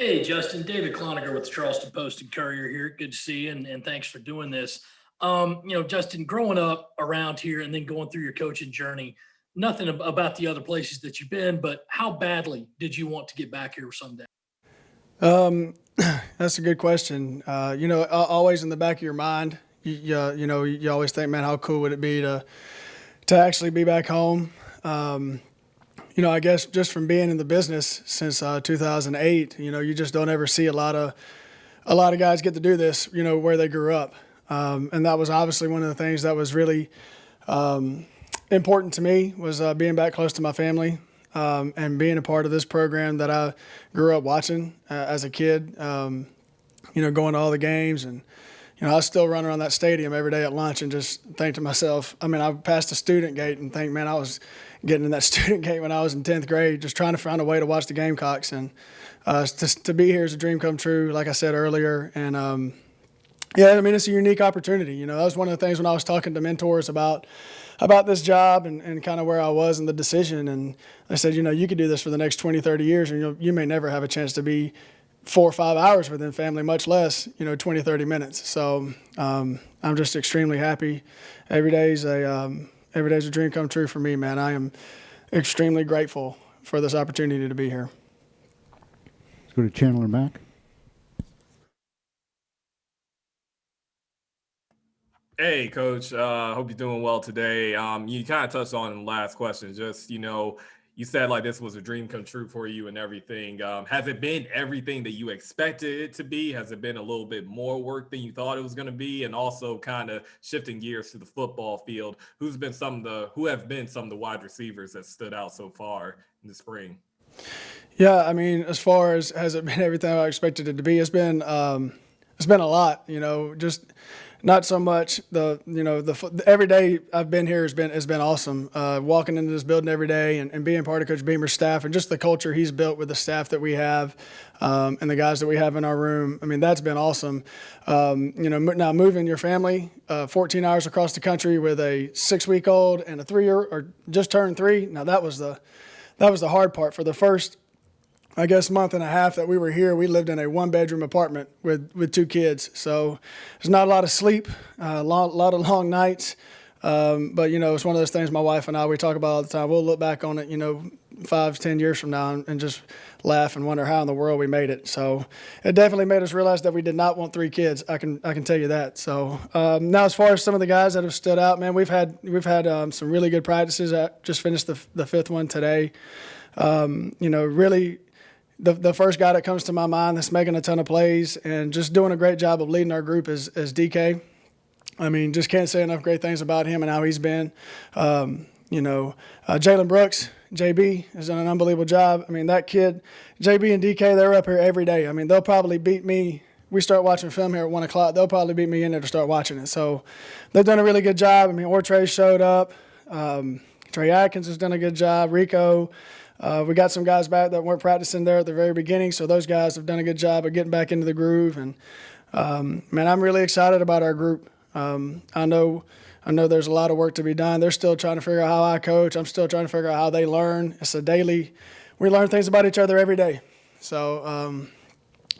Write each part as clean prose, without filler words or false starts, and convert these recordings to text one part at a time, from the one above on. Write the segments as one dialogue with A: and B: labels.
A: Hey, Justin, David Cloninger with the Charleston Post and Courier here. Good to see you, and thanks for doing this. Justin, growing up around here and then going through your coaching journey, nothing about the other places that you've been, but how badly did you want to get back here someday?
B: Um, that's a good question. Always in the back of your mind, you always think, man, how cool would it be to actually be back home? Um, I guess just from being in the business since 2008, you just don't ever see a lot of guys get to do this, where they grew up, and that was obviously one of the things that was really important to me was being back close to my family and being a part of this program that I grew up watching as a kid. Going to all the games and I still run around that stadium every day at lunch and just think to myself. I mean, I passed the student gate and think, man, I was getting in that student gate when I was in 10th grade, just trying to find a way to watch the Gamecocks. And to be here is a dream come true, like I said earlier. And yeah, I mean, it's a unique opportunity. That was one of the things when I was talking to mentors about this job and kind of where I was in the decision. And I said, you could do this for the next 20, 30 years, and you may never have a chance to be 4 or 5 hours within family, much less, 20, 30 minutes. So I'm just extremely happy. Every day's a dream come true for me, man. I am extremely grateful for this opportunity to be here.
C: Let's go to Chandler Mack.
D: Hey, Coach. Hope you're doing well today. You kind of touched on the last question. Just, you said like this was a dream come true for you and everything. Has it been everything that you expected it to be? Has it been a little bit more work than you thought it was going to be? And also kind of shifting gears to the football field, who have been some of the wide receivers that stood out so far in the spring?
B: Yeah, I mean, as far as has it been everything I expected it to be, it's been a lot. Just not so much the every day I've been here has been awesome. Walking into this building every day and being part of Coach Beamer's staff and just the culture he's built with the staff that we have and the guys that we have in our room. I mean, that's been awesome. Now moving your family 14 hours across the country with a 6-week-old and a 3-year or just turned 3. Now that was the hard part. For the first, I guess, month and a half that we were here, we lived in a 1-bedroom apartment with 2 kids. So there's not a lot of sleep, a lot of long nights. But, it's one of those things my wife and we talk about all the time. We'll look back on it, 5, 10 years from now and just laugh and wonder how in the world we made it. So it definitely made us realize that we did not want 3 kids. I can tell you that. So now as far as some of the guys that have stood out, man, we've had some really good practices. I just finished the 5th one today. Really – The first guy that comes to my mind that's making a ton of plays and just doing a great job of leading our group is DK. I mean, just can't say enough great things about him and how he's been. Jalen Brooks, JB, has done an unbelievable job. I mean, that kid, JB and DK, they're up here every day. I mean, they'll probably beat me. We start watching film here at 1 o'clock. They'll probably beat me in there to start watching it. So they've done a really good job. I mean, Ortre showed up. Trey Atkins has done a good job. Rico. We got some guys back that weren't practicing there at the very beginning, so those guys have done a good job of getting back into the groove. And man, I'm really excited about our group. I know there's a lot of work to be done. They're still trying to figure out how I coach. I'm still trying to figure out how they learn. It's a daily. We learn things about each other every day. So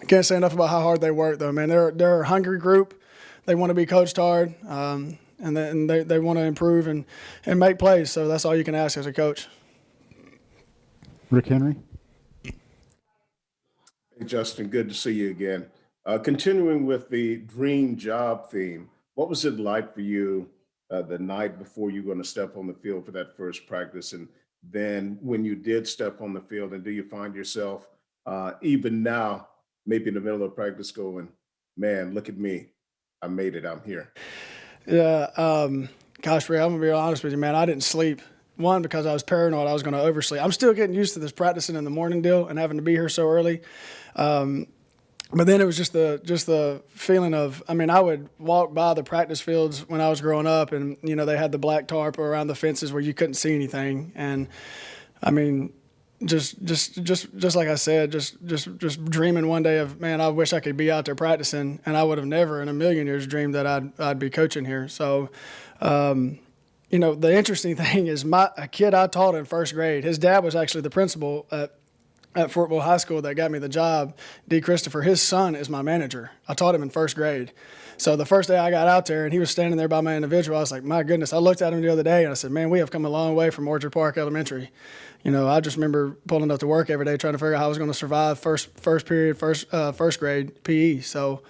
B: I can't say enough about how hard they work, though. Man, they're a hungry group. They want to be coached hard, and they want to improve and make plays. So that's all you can ask as a coach.
C: Rick Henry.
E: Hey, Justin, good to see you again. Continuing with the dream job theme, what was it like for you the night before you were going to step on the field for that first practice? And then when you did step on the field, and do you find yourself even now, maybe in the middle of practice going, man, look at me. I made it. I'm here.
B: Yeah. Gosh, Ray, I'm going to be honest with you, man. I didn't sleep. One, because I was paranoid I was going to oversleep. I'm still getting used to this practicing in the morning deal and having to be here so early. But then it was just the feeling of, I mean, I would walk by the practice fields when I was growing up, and they had the black tarp around the fences where you couldn't see anything. And I mean, just like I said, just dreaming one day of, man, I wish I could be out there practicing, and I would have never in a million years dreamed that I'd be coaching here. So. The interesting thing is a kid I taught in first grade, his dad was actually the principal at at Fort Worth High School that got me the job, D. Christopher, his son is my manager. I taught him in first grade. So the first day I got out there and he was standing there by my individual, I was like, my goodness. I looked at him the other day and I said, man, we have come a long way from Orchard Park Elementary. I just remember pulling up to work every day trying to figure out how I was going to survive first period, first grade PE. So,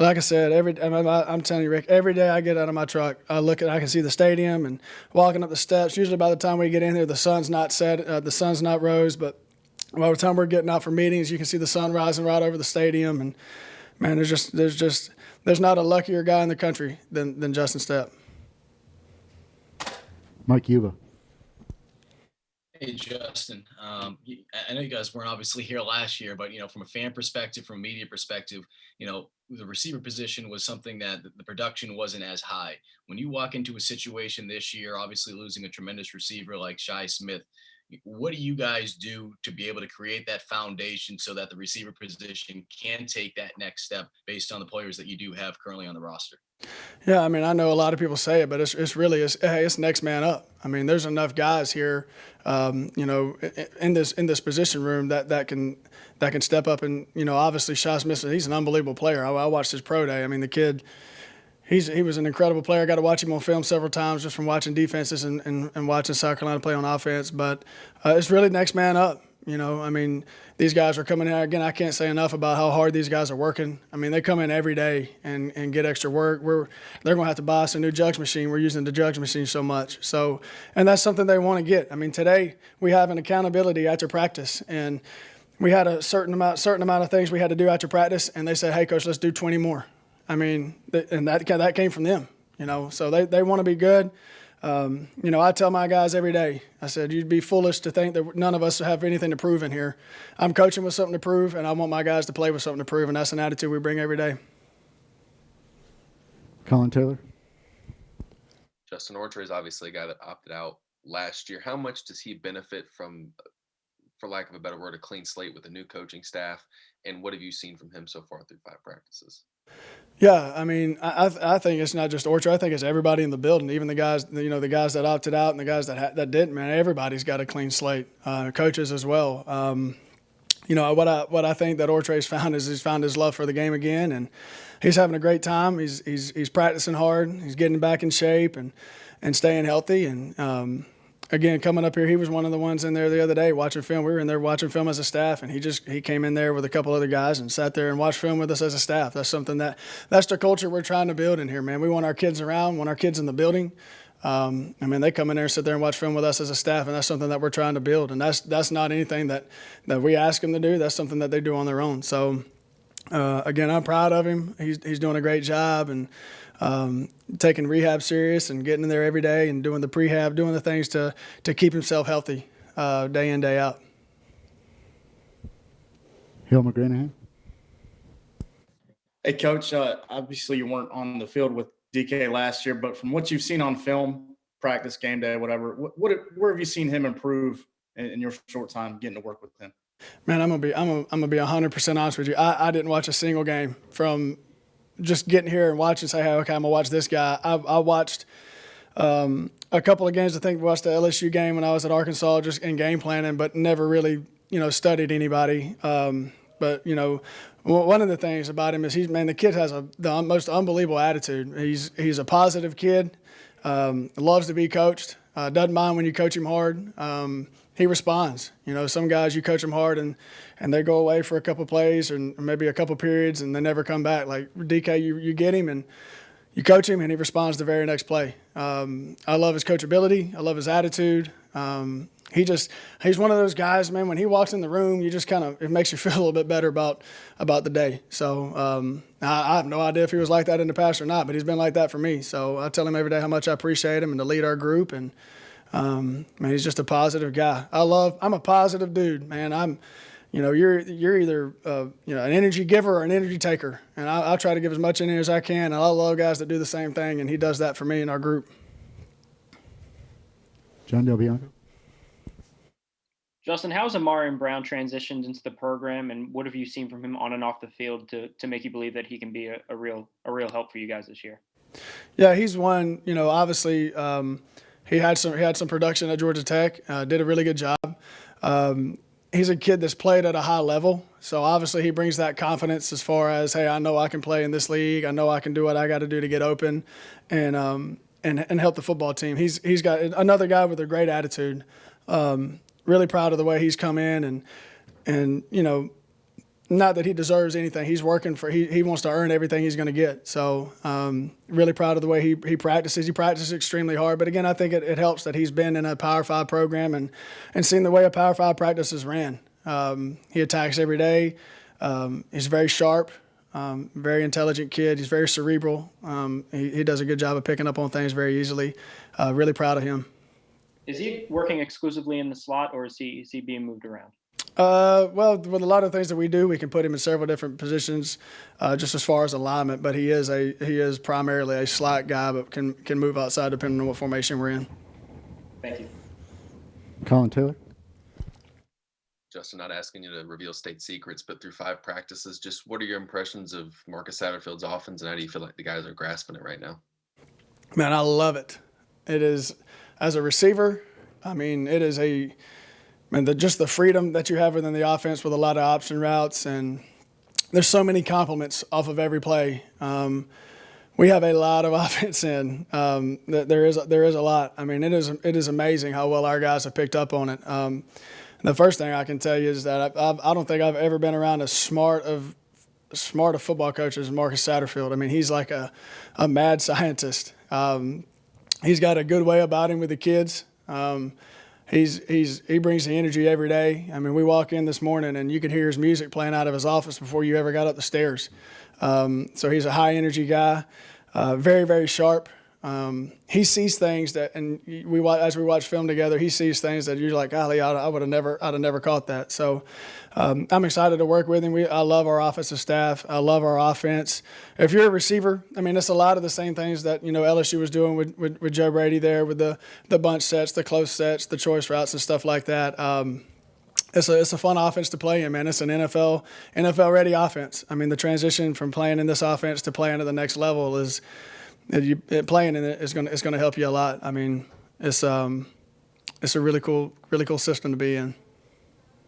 B: like I said, I'm telling you, Rick, every day I get out of my truck, I can see the stadium and walking up the steps. Usually by the time we get in there, the sun's not set, the sun's not rose, but by the time we're getting out for meetings, you can see the sun rising right over the stadium. And man, there's not a luckier guy in the country than Justin Stepp.
C: Mike Yuba.
F: Hey, Justin. I know you guys weren't obviously here last year, but, from a fan perspective, from a media perspective, the receiver position was something that the production wasn't as high. When you walk into a situation this year, obviously losing a tremendous receiver like Shi Smith, what do you guys do to be able to create that foundation so that the receiver position can take that next step based on the players that you do have currently on the roster?
B: Yeah, I mean, I know a lot of people say it, but it's really it's next man up. I mean, there's enough guys here, in this position room that can step up and obviously Shi Smith, he's an unbelievable player. I watched his pro day. I mean, the kid, he was an incredible player. I got to watch him on film several times just from watching defenses and watching South Carolina play on offense. But it's really next man up. I mean, these guys are coming in. Again, I can't say enough about how hard these guys are working. I mean, they come in every day and get extra work. They're going to have to buy us a new jugs machine. We're using the jugs machine so much. So, and that's something they want to get. I mean, today we have an accountability after practice, and we had a certain amount of things we had to do after practice, and they said, hey, Coach, let's do 20 more. I mean, and that came from them, So they want to be good. I tell my guys every day, I said, you'd be foolish to think that none of us have anything to prove in here. I'm coaching with something to prove, and I want my guys to play with something to prove, and that's an attitude we bring every day.
C: Colin Taylor.
G: Justin Orchard is obviously a guy that opted out last year. How much does he benefit from, for lack of a better word, a clean slate with a new coaching staff? And what have you seen from him so far through 5 practices?
B: Yeah, I mean, I think it's not just Orchard. I think it's everybody in the building, even the guys, the guys that opted out and the guys that didn't. Man, everybody's got a clean slate. Coaches as well. What I think that Orchard's found is he's found his love for the game again, and he's having a great time. He's practicing hard. He's getting back in shape and staying healthy. And again, coming up here, he was one of the ones in there the other day watching film. We were in there watching film as a staff, and he came in there with a couple other guys and sat there and watched film with us as a staff. That's something that's the culture we're trying to build in here, man. We want our kids around, want our kids in the building. They come in there and sit there and watch film with us as a staff, and that's something that we're trying to build. And that's not anything that we ask them to do. That's something that they do on their own. So, again, I'm proud of him. He's doing a great job, and taking rehab serious and getting in there every day and doing the prehab, doing the things to keep himself healthy day in, day out.
C: Hill McGranahan.
H: Hey, Coach, obviously you weren't on the field with DK last year, but from what you've seen on film, practice, game day, whatever, where have you seen him improve in your short time getting to work with him? Man, I'm gonna be 100% honest with you. I didn't watch a single game from just getting here and watching. Say, hey, okay, I'm gonna watch this guy. I watched a couple of games. I think we watched the LSU game when I was at Arkansas, just in game planning, but never really studied anybody. But one of the things about him is the kid has the most unbelievable attitude. He's a positive kid, loves to be coached, doesn't mind when you coach him hard. He responds. Some guys you coach them hard and they go away for a couple plays and maybe a couple periods and they never come back. Like DK, you get him and you coach him and he responds the very next play. I love his coachability. I love his attitude. He's one of those guys, man, when he walks in the room, you just it makes you feel a little bit better about the day. So I have no idea if he was like that in the past or not, but he's been like that for me. So I tell him every day how much I appreciate him and to lead our group. And man, he's just a positive guy. I'm a positive dude, man. You're either an energy giver or an energy taker. And I try to give as much energy as I can. And I love guys that do the same thing. And he does that for me and our group.
C: John Del Bianco.
I: Justin, how's Amari and Brown transitioned into the program, and what have you seen from him on and off the field to make you believe that he can be a real help for you guys this year?
B: Yeah, he's one. Obviously, he had some production at Georgia Tech. Did a really good job. he's a kid that's played at a high level. So obviously he brings that confidence as far as, hey, I know I can play in this league. I know I can do what I got to do to get open and help the football team. He's got another guy with a great attitude. Really proud of the way he's come in and you know, not that he deserves anything. He's working for, he wants to earn everything he's going to get. So really proud of the way he practices. He practices extremely hard. But again, I think it helps that he's been in a Power 5 program and seen the way a Power 5 practice is ran. He attacks every day. He's very sharp, very intelligent kid. He's very cerebral. He does a good job of picking up on things very easily. Really proud of him.
I: Is he working exclusively in the slot, or is he being moved around?
B: Well, with a lot of things that we do, we can put him in several different positions, just as far as alignment. But he is primarily a slot guy, but can move outside depending on what formation we're in.
I: Thank you.
C: Colin Taylor.
G: Justin, not asking you to reveal state secrets, but through 5 practices, just what are your impressions of Marcus Satterfield's offense, and how do you feel like the guys are grasping it right now?
B: Man, I love it. It is, as a receiver, I mean, it is just the freedom that you have within the offense with a lot of option routes, and there's so many compliments off of every play. We have a lot of offense in. There is a lot. I mean, it is amazing how well our guys have picked up on it. The first thing I can tell you is that I don't think I've ever been around as smart of football coach as Marcus Satterfield. I mean, he's like a mad scientist. He's got a good way about him with the kids. He brings the energy every day. I mean, we walk in this morning and you could hear his music playing out of his office before you ever got up the stairs. So he's a high energy guy, very, very sharp. He sees things that, and as we watch film together, he sees things that you're like, golly, I'd have never caught that. So I'm excited to work with him. I love our offensive staff. I love our offense. If you're a receiver, I mean, it's a lot of the same things that, you know, LSU was doing with Joe Brady there, with the bunch sets, the close sets, the choice routes and stuff like that. It's a fun offense to play in, man. It's an NFL ready offense. I mean, the transition from playing in this offense to playing at the next level is playing in it is going to help you a lot. I mean, it's a really cool system to be in.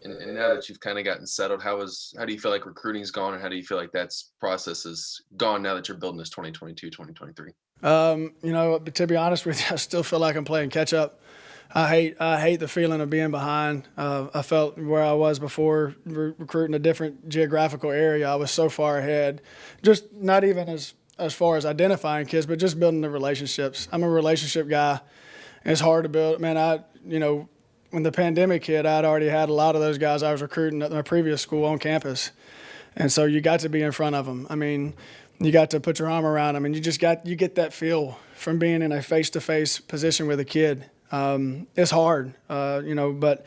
G: And now that you've kind of gotten settled, how do you feel like recruiting's gone, and how do you feel like that's process is gone now that you're building this 2022, 2023?
B: You know, to be honest with you, I still feel like I'm playing catch up. I hate the feeling of being behind. I felt where I was before recruiting a different geographical area. I was so far ahead, just not even as far as identifying kids, but just building the relationships. I'm a relationship guy. And it's hard to build. Man, when the pandemic hit, I'd already had a lot of those guys I was recruiting at my previous school on campus. And so you got to be in front of them. I mean, you got to put your arm around them, and you get that feel from being in a face-to-face position with a kid. It's hard, but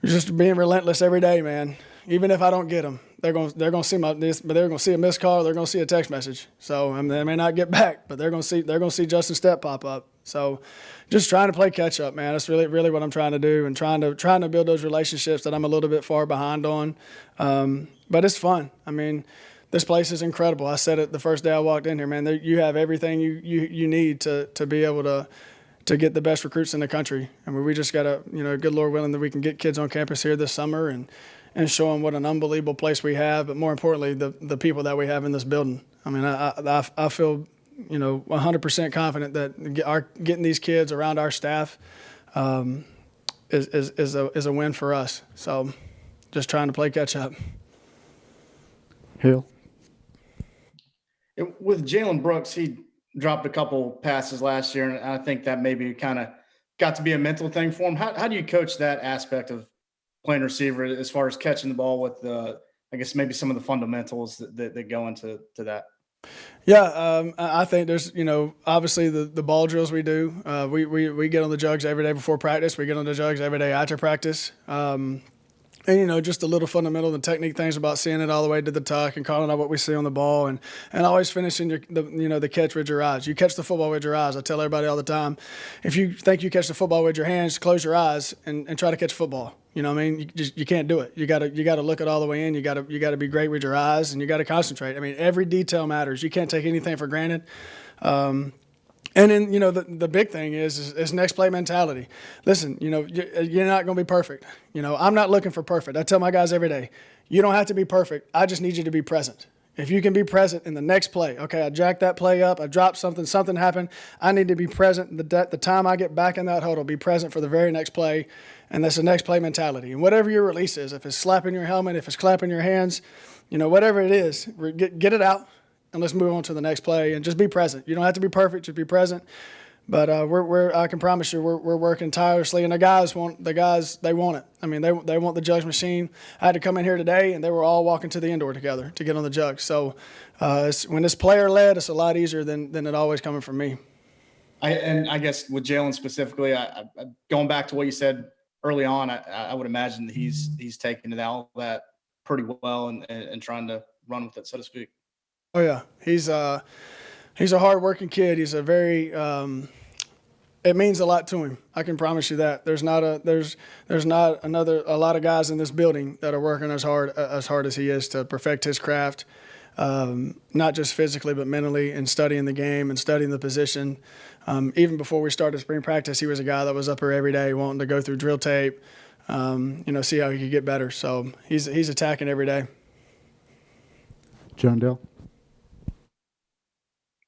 B: just being relentless every day, man. Even if I don't get them, they're going to see but they're going to see a missed call. They're going to see a text message. So they may not get back, but they're going to see Justin Stepp pop up. So just trying to play catch up, man. That's really what I'm trying to do, and trying to build those relationships that I'm a little bit far behind on. But it's fun. I mean, this place is incredible. I said it the first day I walked in here, man. You have everything you need to be able to get the best recruits in the country. I mean, we just got to, good Lord willing, that we can get kids on campus here this summer and show them what an unbelievable place we have, but more importantly, the people that we have in this building. I mean, I feel, 100% confident that getting these kids around our staff is a win for us. So just trying to play catch up.
C: Hill.
H: With Jalen Brooks, he dropped a couple passes last year, and I think that maybe kind of got to be a mental thing for him. How do you coach that aspect of playing receiver as far as catching the ball with I guess maybe some of the fundamentals that go into that?
B: Yeah, I think there's, obviously the ball drills we do. We get on the jugs every day before practice. We get on the jugs every day after practice. And, just the little fundamental and technique things about seeing it all the way to the tuck and calling out what we see on the ball and always finishing the catch with your eyes. You catch the football with your eyes. I tell everybody all the time, if you think you catch the football with your hands, close your eyes and try to catch football. You know what I mean? You can't do it. You got to look it all the way in. You got to be great with your eyes, and you got to concentrate. I mean, every detail matters. You can't take anything for granted. And then, the big thing is next play mentality. Listen, you're not going to be perfect. I'm not looking for perfect. I tell my guys every day, you don't have to be perfect. I just need you to be present. If you can be present in the next play, okay, I jacked that play up, I dropped something happened. I need to be present. The time I get back in that huddle, be present for the very next play, and that's the next play mentality. And whatever your release is, if it's slapping your helmet, if it's clapping your hands, whatever it is, get it out. And let's move on to the next play and just be present. You don't have to be perfect, just be present. But I can promise you, we're working tirelessly, and the guys they want it. I mean, they want the jugs machine. I had to come in here today, and they were all walking to the indoor together to get on the jugs. So when it's player led, it's a lot easier than it always coming from me.
H: I guess with Jalen specifically, I going back to what you said early on, I would imagine that he's taking it all that pretty well and trying to run with it, so to speak.
B: Oh yeah, he's a hard-working kid. He's a very it means a lot to him. I can promise you that. There's not a lot of guys in this building that are working as hard as he is to perfect his craft, not just physically but mentally, and studying the game and studying the position. Even before we started spring practice, he was a guy that was up here every day wanting to go through drill tape, see how he could get better. So he's attacking every day.
C: John Dell.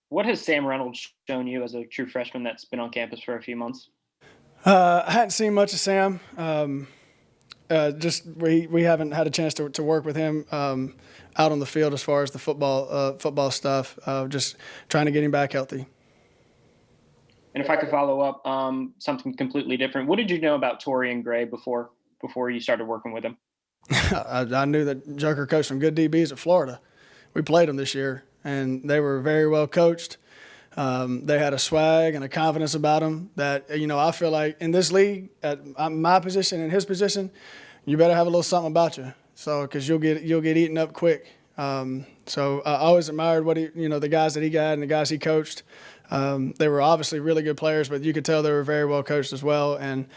I: What has Sam Reynolds shown you as a true freshman that's been on campus for a few months?
B: I hadn't seen much of Sam. We haven't had a chance to work with him out on the field as far as the football stuff. Just trying to get him back healthy.
I: And if I could follow up, something completely different. What did you know about Torian Gray before you started working with him?
B: I knew that Joker coached some good DBs at Florida. We played them this year, and they were very well coached. They had a swag and a confidence about them that, I feel like in this league, at my position and his position, you better have a little something about you. So, because you'll get eaten up quick. So I always admired what the guys that he got and the guys he coached. They were obviously really good players, but you could tell they were very well coached as well. And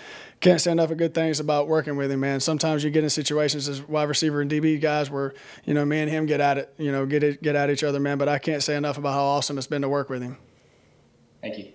B: can't say enough of good things about working with him, man. Sometimes you get in situations as wide receiver and DB guys where, me and him get at it, get at each other, man. But I can't say enough about how awesome it's been to work with him.
I: Thank you.